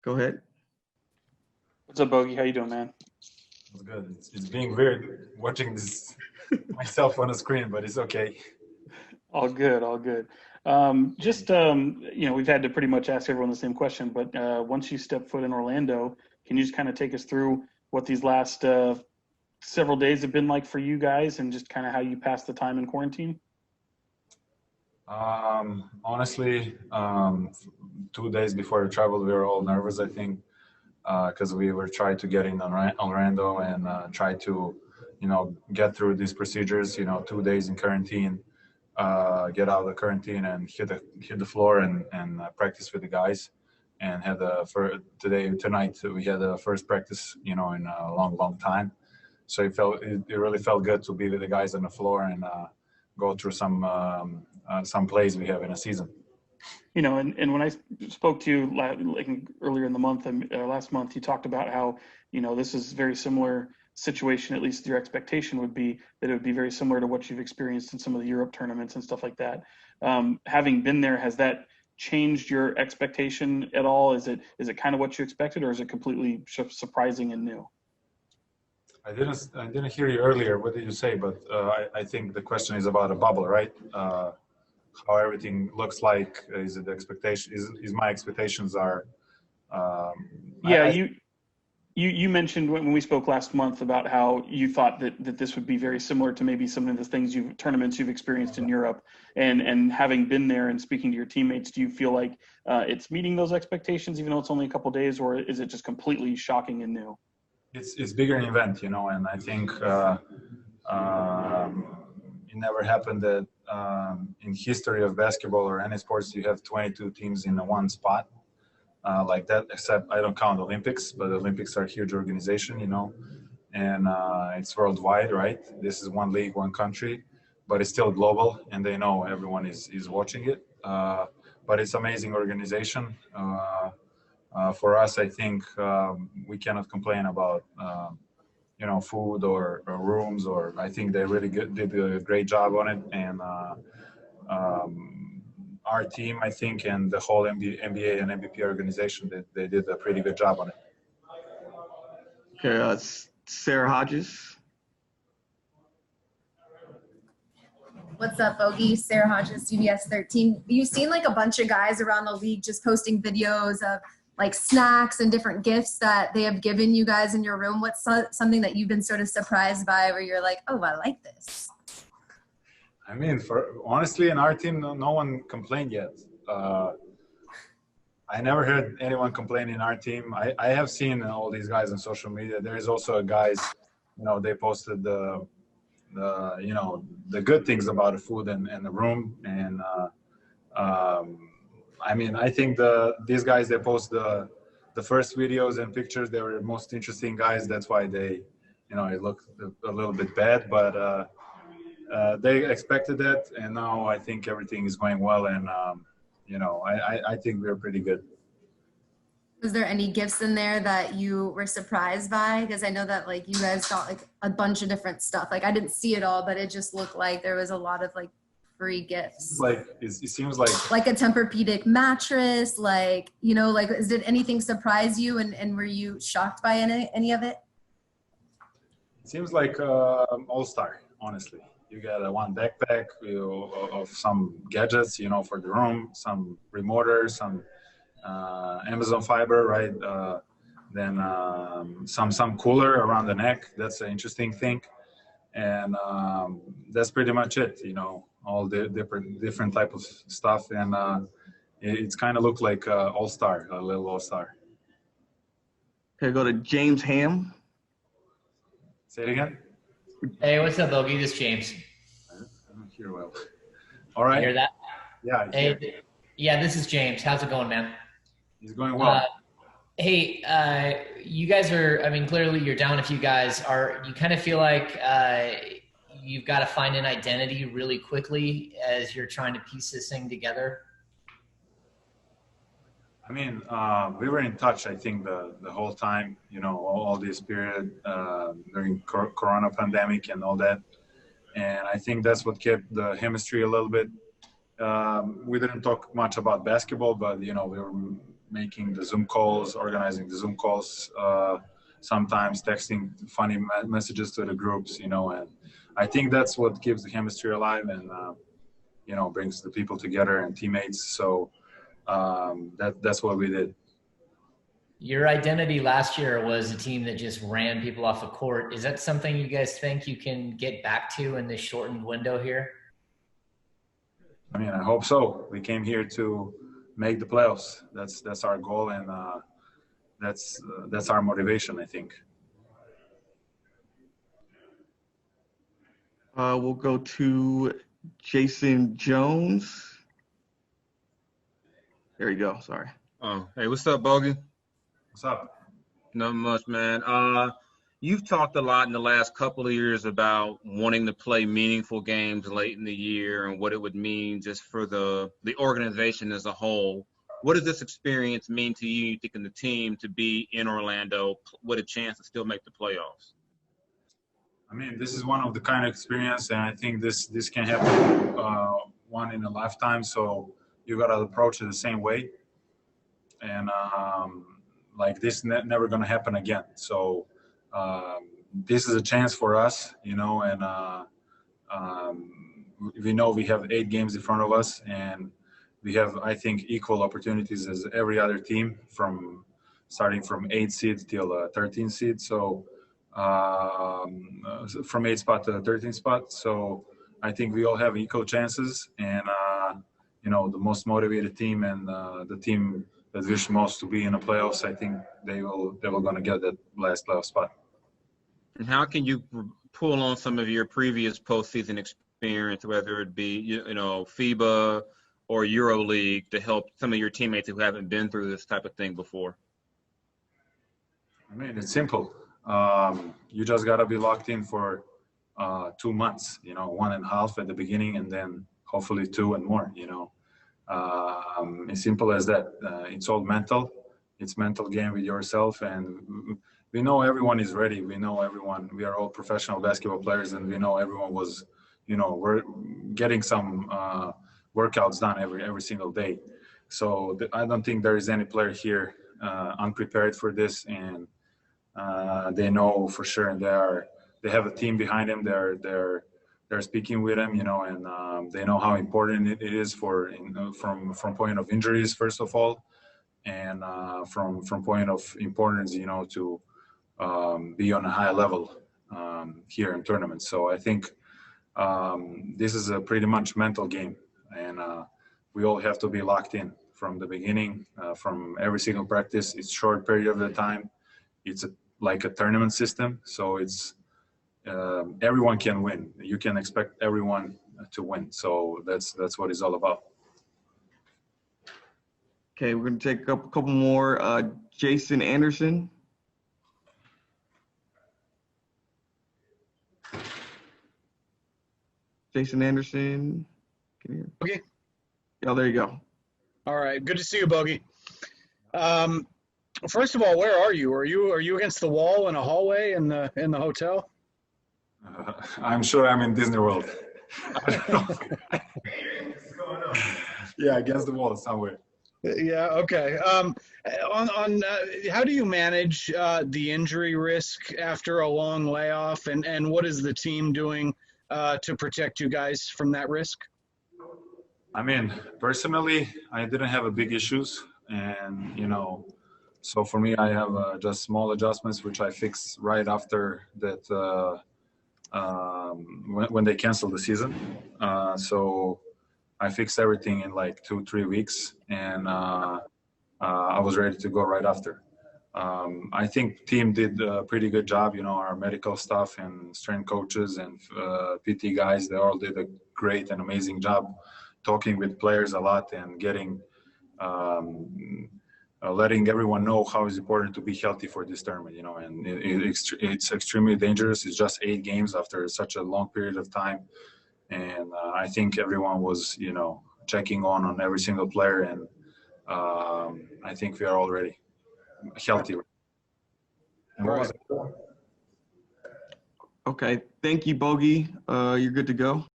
Go ahead. What's up, Bogey? How you doing, man? It's good. It's being weird watching this myself on the screen, but it's okay. All good, all good. We've had to pretty much ask everyone the same question, but once you step foot in Orlando, can you just kind of take us through what these last several days have been like for you guys and just kind of how you passed the time in quarantine? Honestly, 2 days before the travel, we were all nervous, I think, because we were trying to get in on Orlando and try to, get through these procedures. 2 days in quarantine, get out of the quarantine and hit the floor and practice with the guys. And had tonight we had the first practice, in a long time. So it really felt good to be with the guys on the floor and go through some plays we have in a season. And when I spoke to you like earlier in the month, last month, you talked about how, this is very similar situation, at least your expectation would be that it would be very similar to what you've experienced in some of the Europe tournaments and stuff like that. Having been there, has that changed your expectation at all? Is it kind of what you expected, or is it completely surprising and new? I didn't hear you earlier. What did you say? But I think the question is about a bubble, right? How everything looks like. Is it the expectation? Is my expectations are? You mentioned when we spoke last month about how you thought that this would be very similar to maybe some of the tournaments you've experienced in Europe, and having been there and speaking to your teammates, do you feel like it's meeting those expectations even though it's only a couple of days, or is it just completely shocking and new? It's bigger an event, and I think it never happened that in history of basketball or any sports you have 22 teams in one spot. Like that, except I don't count Olympics, but the Olympics are a huge organization, and it's worldwide, right? This is one league, one country, but it's still global, and they know everyone is watching it. But it's amazing organization. For us, I think we cannot complain about, food or rooms, or I think they really did a great job on it, and our team, I think, and the whole NBA and MVP organization, they did a pretty good job on it. Okay, Sarah Hodges. What's up, Bogey? Sarah Hodges, CBS 13. You've seen like a bunch of guys around the league just posting videos of like snacks and different gifts that they have given you guys in your room. What's something that you've been sort of surprised by where you're like, oh, I like this? I mean, honestly, in our team, no one complained yet. I never heard anyone complain in our team. I have seen all these guys on social media. There is also guys, they posted the good things about the food and the room. And I mean, I think these guys, they post the first videos and pictures. They were the most interesting guys. That's why they, it looked a little bit bad, but they expected that, and now I think everything is going well, and I think we're pretty good. Was there any gifts in there that you were surprised by? Because I know that like you guys got like a bunch of different stuff. Like I didn't see it all, but it just looked like there was a lot of like free gifts. Like it seems like a Tempur-Pedic mattress. Like did anything surprise you, and were you shocked by any of it? It seems like all-star, honestly. You got one backpack of some gadgets, for the room, some remoter, some Amazon fiber, right? Then some cooler around the neck. That's an interesting thing, and that's pretty much it. All the different type of stuff, and it's kind of looked like all-star, a little all-star. Okay, go to James Ham. Say it again. Hey, what's up, Bogey? This is James. I don't hear well. All right. You hear that? Yeah. Hey, yeah, this is James. How's it going, man? He's going well. Hey, you guys are, clearly you're down a few guys. You kind of feel like you've got to find an identity really quickly as you're trying to piece this thing together? We were in touch, I think, the whole time, all this period during Corona pandemic and all that. And I think that's what kept the chemistry a little bit. We didn't talk much about basketball, but, we were making the Zoom calls, organizing the Zoom calls, sometimes texting funny messages to the groups, and I think that's what keeps the chemistry alive and, brings the people together and teammates. So that's what we did. Your identity last year was a team that just ran people off the court. Is that something you guys think you can get back to in this shortened window here? I mean, I hope so. We came here to make the playoffs. That's our goal, and that's our motivation, I think. We'll go to Jason Jones. There you go. Sorry. Oh, hey, what's up, Bogey? What's up? Not much, man. You've talked a lot in the last couple of years about wanting to play meaningful games late in the year and what it would mean just for the organization as a whole. What does this experience mean to you think in the team to be in Orlando with a chance to still make the playoffs? I mean, this is one of the kind of experience, and I think this can happen one in a lifetime. So you got to approach it the same way. And like this never going to happen again. So this is a chance for us, and we know we have 8 games in front of us, and we have, I think, equal opportunities as every other team starting from 8 seed till 13 seed. So from 8 spot to the 13 spot. So I think we all have equal chances, and the most motivated team and the team that wish most to be in the playoffs, I think they will going to get that last playoff spot. And how can you pull on some of your previous postseason experience, whether it be FIBA or EuroLeague, to help some of your teammates who haven't been through this type of thing before? I mean, it's simple. You just got to be locked in for 2 months, 1.5 at the beginning, and then hopefully 2 and more, as simple as that. It's all mental. It's mental game with yourself, and we know everyone is ready. We know everyone. We are all professional basketball players, and we know everyone was, we're getting some workouts done every single day. So I don't think there is any player here unprepared for this, and they know for sure, and they have a team behind them. They're speaking with them, and they know how important it is from point of injuries, first of all, and from point of importance, to be on a high level here in tournaments. So I think this is a pretty much mental game, and we all have to be locked in from the beginning, from every single practice. It's short period of the time. It's like a tournament system, so it's everyone can win. You can expect everyone to win. So that's what it's all about. Okay, we're going to take a couple more. Jason Anderson. Jason Anderson. Can you hear? Okay. Yeah, there you go. All right. Good to see you, Bogey. First of all, where are you? Are you against the wall in a hallway in the hotel? I'm sure I'm in Disney World. I don't know. Yeah, against the wall somewhere. Yeah. Okay. On how do you manage the injury risk after a long layoff, and what is the team doing to protect you guys from that risk? I mean, personally, I didn't have a big issues, and so for me, I have just small adjustments which I fixed right after that. When they canceled the season, so I fixed everything in like 2-3 weeks, and I was ready to go right after. I think team did a pretty good job. Our medical staff and strength coaches and PT guys, they all did a great and amazing job talking with players a lot and getting letting everyone know how it's important to be healthy for this tournament, and it's extremely dangerous. It's just 8 games after such a long period of time. And I think everyone was, checking on every single player, and I think we are already healthy. And what was it? Okay, thank you, Bogey. You're good to go.